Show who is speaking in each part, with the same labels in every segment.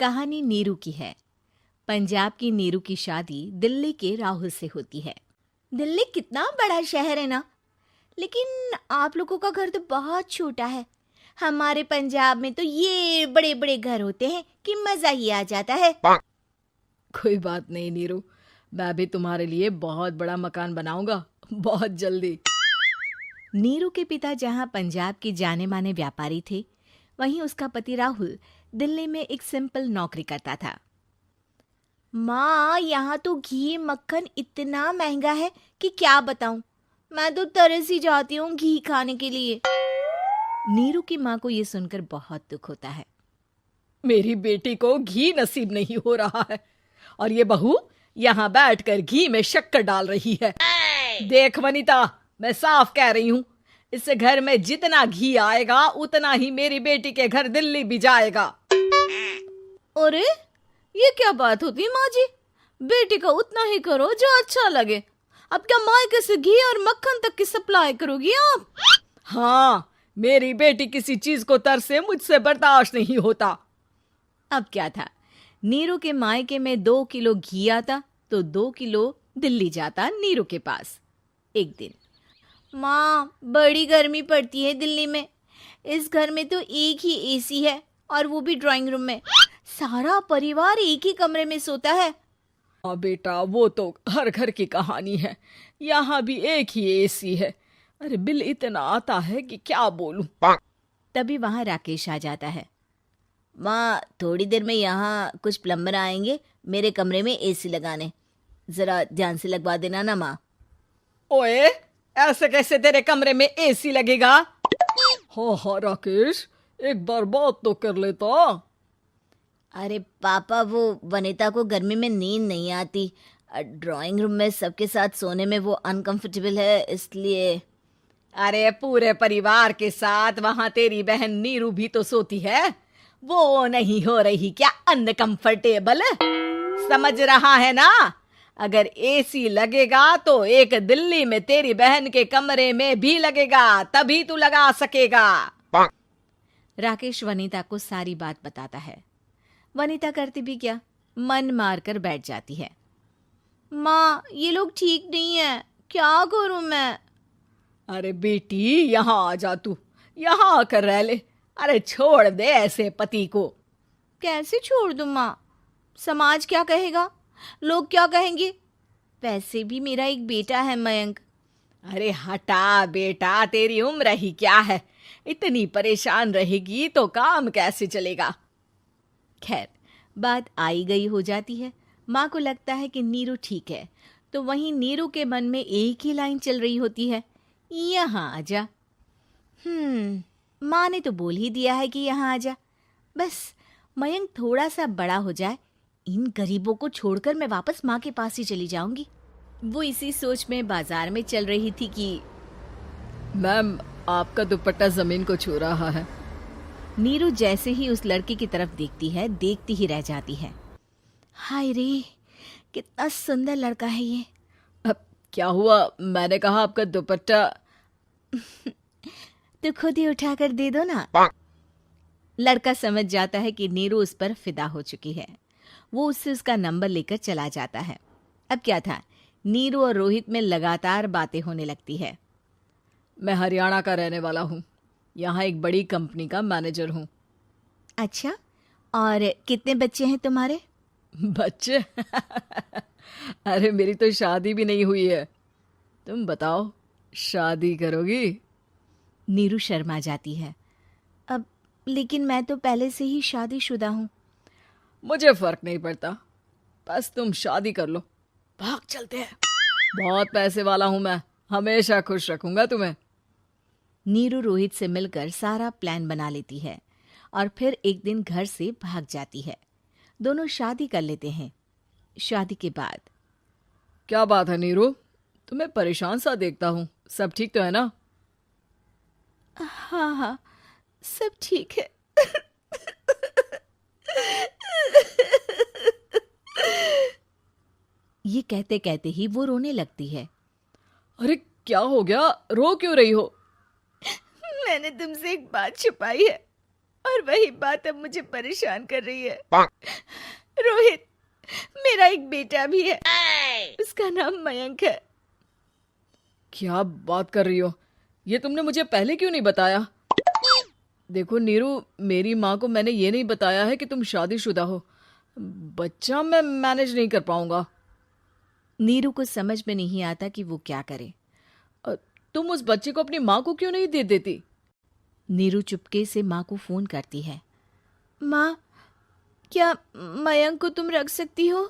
Speaker 1: कहानी नीरू की है। पंजाब की नीरू की शादी दिल्ली के राहुल से होती है। दिल्ली कितना बड़ा शहर है ना, लेकिन आप लोगों का घर तो बहुत छोटा है। हमारे पंजाब में तो ये बड़े बड़े घर होते हैं कि मजा ही आ जाता है।
Speaker 2: कोई बात नहीं नीरू, मैं भी तुम्हारे लिए बहुत बड़ा मकान बनाऊंगा बहुत जल्दी।
Speaker 1: नीरू के पिता जहाँ पंजाब के जाने माने व्यापारी थे, वहीं उसका पति राहुल दिल्ली में एक सिंपल नौकरी करता था। माँ, यहाँ तो घी मक्खन इतना महंगा है कि क्या बताऊं। मैं तो तरस ही जाती हूँ घी खाने के लिए। नीरू की माँ को ये सुनकर बहुत दुख होता है।
Speaker 2: मेरी बेटी को घी नसीब नहीं हो रहा है और ये बहू यहाँ बैठकर घी में शक्कर डाल रही है। देख वनिता, मैं साफ कह रही हूँ, इस घर में जितना घी आएगा उतना ही मेरी बेटी के घर दिल्ली भी जाएगा।
Speaker 1: अरे ये क्या बात होती है माँ जी? बेटी का उतना ही करो जो अच्छा लगे। अब क्या मायके से घी और मक्खन तक की सप्लाई करोगी आप?
Speaker 2: हाँ, मेरी बेटी किसी चीज को तरसे मुझसे बर्दाश्त नहीं होता।
Speaker 1: अब क्या था, नीरू के मायके में 2 किलो घी आता तो 2 किलो दिल्ली जाता नीरू के पास। एक दिन, माँ बड़ी गर्मी पड़ती है दिल्ली में। इस घर में तो एक ही एसी है और वो भी ड्राइंग रूम में। सारा परिवार एक ही कमरे में सोता है।
Speaker 2: हाँ बेटा, वो तो हर घर की कहानी है। यहाँ भी एक ही एसी है। अरे बिल इतना आता है कि क्या बोलूं।
Speaker 1: तभी वहां राकेश आ जाता है। माँ, थोड़ी देर में यहाँ कुछ प्लम्बर आएंगे मेरे कमरे में एसी लगाने। जरा ध्यान से लगवा देना ना माँ।
Speaker 2: ओए, ऐसे कैसे तेरे कमरे में एसी लगेगा? हाँ राकेश, एक बार बात तो कर लेता।
Speaker 1: अरे पापा, वो वनिता को गर्मी में नींद नहीं आती। ड्राइंग रूम में सबके साथ सोने में वो अनकंफर्टेबल है, इसलिए।
Speaker 2: अरे पूरे परिवार के साथ वहां तेरी बहन नीरू भी तो सोती है। वो नहीं हो रही क्या अनकंफर्टेबल? समझ रहा है ना? अगर एसी लगेगा तो एक दिल्ली में तेरी बहन के कमरे में भी लगेगा, तभी तू लगा सकेगा।
Speaker 1: राकेश वनिता को सारी बात बताता है। वनिता करती भी क्या, मन मारकर बैठ जाती है। माँ, ये लोग ठीक नहीं है, क्या करूं मैं?
Speaker 2: अरे बेटी, यहाँ आ जा, तू यहाँ आकर रह ले। अरे छोड़ दे ऐसे पति को।
Speaker 1: कैसे छोड़ दूं माँ? समाज क्या कहेगा, लोग क्या कहेंगे? वैसे भी मेरा एक बेटा है मयंक।
Speaker 2: अरे हटा बेटा, तेरी उम्र ही क्या है, इतनी परेशान रहेगी तो काम कैसे चलेगा।
Speaker 1: खैर, बात आई गई हो जाती है। माँ को लगता है कि नीरू ठीक है, तो वहीं नीरू के मन में एक ही लाइन चल रही होती है, यहाँ आजा। माँ ने तो बोल ही दिया है कि यहाँ आजा। बस मयंक थोड़ा सा बड़ा हो जाए, इन गरीबों को छोड़कर मैं वापस माँ के पास ही चली जाऊंगी। वो इसी सोच में बाजार में चल रही थी कि
Speaker 2: मैम, आपका दुपट्टा जमीन को छू रहा है।
Speaker 1: नीरू जैसे ही उस लड़की की तरफ देखती है, देखती ही रह जाती है। हाय रे, कितना सुंदर लड़का है ये।
Speaker 2: अब क्या हुआ? मैंने कहा आपका दुपट्टा।
Speaker 1: तो खुद ही उठाकर दे दो ना। लड़का समझ जाता है कि नीरू उस पर फिदा हो चुकी है। वो उससे उसका नंबर लेकर चला जाता है। अब क्या था, नीरू और रोहित में लगातार बातें होने लगती है।
Speaker 2: मैं हरियाणा का रहने वाला हूँ, यहाँ एक बड़ी कंपनी का मैनेजर हूँ।
Speaker 1: अच्छा, और कितने बच्चे हैं तुम्हारे?
Speaker 2: बच्चे? अरे मेरी तो शादी भी नहीं हुई है। तुम बताओ, शादी करोगी?
Speaker 1: नीरू शर्मा जाती है। अब लेकिन मैं तो पहले से ही शादीशुदा हूँ।
Speaker 2: मुझे फर्क नहीं पड़ता, बस तुम शादी कर लो, भाग चलते हैं। बहुत पैसे वाला हूँ मैं, हमेशा खुश रखूंगा तुम्हें।
Speaker 1: नीरू रोहित से मिलकर सारा प्लान बना लेती है और फिर एक दिन घर से भाग जाती है। दोनों शादी कर लेते हैं। शादी के बाद,
Speaker 2: क्या बात है नीरू, तुम्हें परेशान सा देखता हूँ, सब ठीक तो है ना?
Speaker 1: हाँ हाँ, सब ठीक है। ये कहते कहते ही वो रोने लगती है।
Speaker 2: अरे क्या हो गया, रो क्यों रही हो?
Speaker 1: मैंने तुमसे एक बात छुपाई है।
Speaker 2: और वही बात अब मुझे परेशान कर रही है। रोहित, मेरा एक बेटा भी है, उसका नाम मयंक है। क्या बात कर रही हो? ये तुमने मुझे पहले क्यों नहीं बताया? देखो नीरू, मेरी माँ को मैंने ये नहीं बताया है कि तुम शादीशुदा हो। बच्चा मैं मैनेज नहीं कर पाऊंगा।
Speaker 1: नीरू को समझ में नहीं आता कि वो क्या करे।
Speaker 2: तुम उस बच्चे को अपनी माँ को क्यों नहीं दे देती?
Speaker 1: नीरू चुपके से माँ को फोन करती है। माँ, क्या मयंक को तुम रख सकती हो?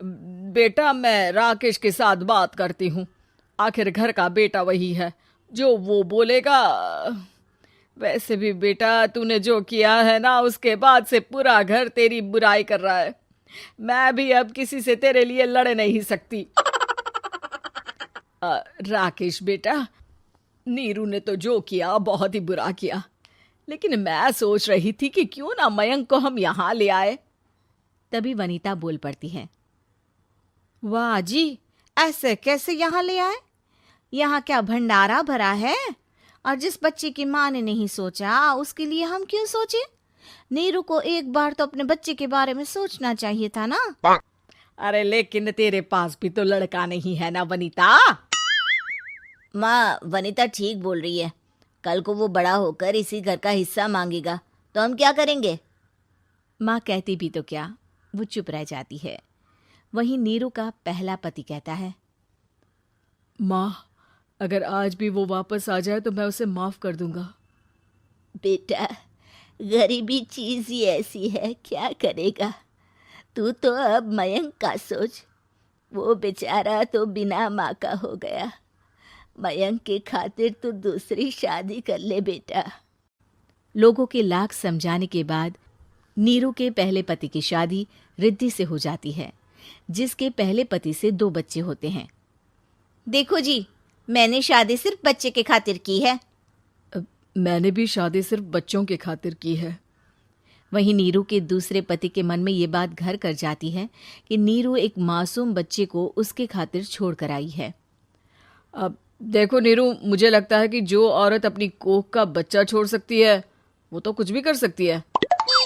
Speaker 2: बेटा, मैं राकेश के साथ बात करती हूँ। आखिर घर का बेटा वही है, जो वो बोलेगा। वैसे भी बेटा, तूने जो किया है ना, उसके बाद से पूरा घर तेरी बुराई कर रहा है। मैं भी अब किसी से तेरे लिए लड़ नहीं सकती। राकेश बेटा, नीरू ने तो जो किया बहुत ही बुरा किया, लेकिन मैं सोच रही थी कि क्यों ना मयंक को हम यहाँ ले आए।
Speaker 1: तभी वनीता बोल पड़ती है।
Speaker 2: वाह जी,
Speaker 1: ऐसे कैसे यहाँ ले आए? यहाँ क्या भंडारा भरा है? और जिस बच्चे की माँ ने नहीं सोचा, उसके लिए हम क्यों सोचे? नीरू को एक बार तो अपने बच्चे के बारे में सोचना चाहिए था ना।
Speaker 2: अरे लेकिन तेरे पास भी तो लड़का नहीं है ना वनीता।
Speaker 1: माँ, वनीता ठीक बोल रही है। कल को वो बड़ा होकर इसी घर का हिस्सा मांगेगा तो हम क्या करेंगे? माँ कहती भी तो क्या, वो चुप रह जाती है। वहीं नीरू का पहला पति कहता है।
Speaker 2: माँ, अगर आज भी वो वापस आ जाए तो मैं उसे माफ कर दूंगा।
Speaker 1: बेटा, गरीबी चीज ही ऐसी है, क्या करेगा। तू तो अब मयंक का सोच। वो बेचारा तो बिना माँ का हो गया। मयंक के खातिर तू दूसरी शादी कर ले बेटा। लोगों के लाख समझाने के बाद नीरू के पहले पति की शादी रिद्धि से हो जाती है, जिसके पहले पति से 2 बच्चे होते हैं। देखो जी, मैंने शादी सिर्फ बच्चे के खातिर की है।
Speaker 2: मैंने भी शादी सिर्फ बच्चों के खातिर की है।
Speaker 1: वहीं नीरू के दूसरे पति के मन में ये बात घर कर जाती है कि नीरू एक मासूम बच्चे को उसके खातिर छोड़ कर आई है।
Speaker 2: अब देखो नीरू, मुझे लगता है कि जो औरत अपनी कोख का बच्चा छोड़ सकती है, वो तो कुछ भी कर सकती है।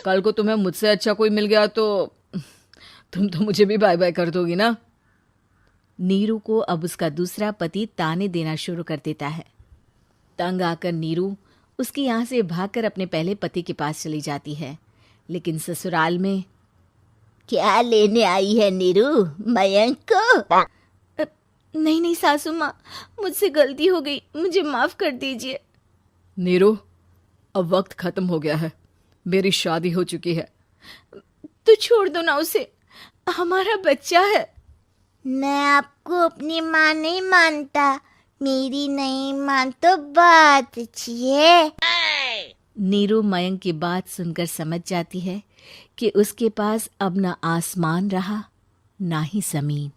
Speaker 2: कल को तुम्हें मुझसे अच्छा कोई मिल गया तो तुम तो मुझे भी बाय बाय कर दोगी ना।
Speaker 1: नीरू को अब उसका दूसरा पति ताने देना शुरू कर देता है। तंग आकर नीरू उसके यहाँ से भागकर अपने पहले पति के पास चली जाती है, लेकिन ससुराल में क्या लेने आई है नीरू, मयंक को? नहीं नहीं सासू माँ, मुझसे गलती हो गई, मुझे माफ कर दीजिए।
Speaker 2: नीरू, अब वक्त खत्म हो गया है, मेरी शादी हो चुकी है।
Speaker 1: तो छोड़ दो ना उसे, हमारा बच्चा है। मैं आपको अपनी माँ नहीं मानता, मेरी नहीं मान तो बात अच्छी है। नीरू मयंक की बात सुनकर समझ जाती है कि उसके पास अब न आसमान रहा ना ही जमीन।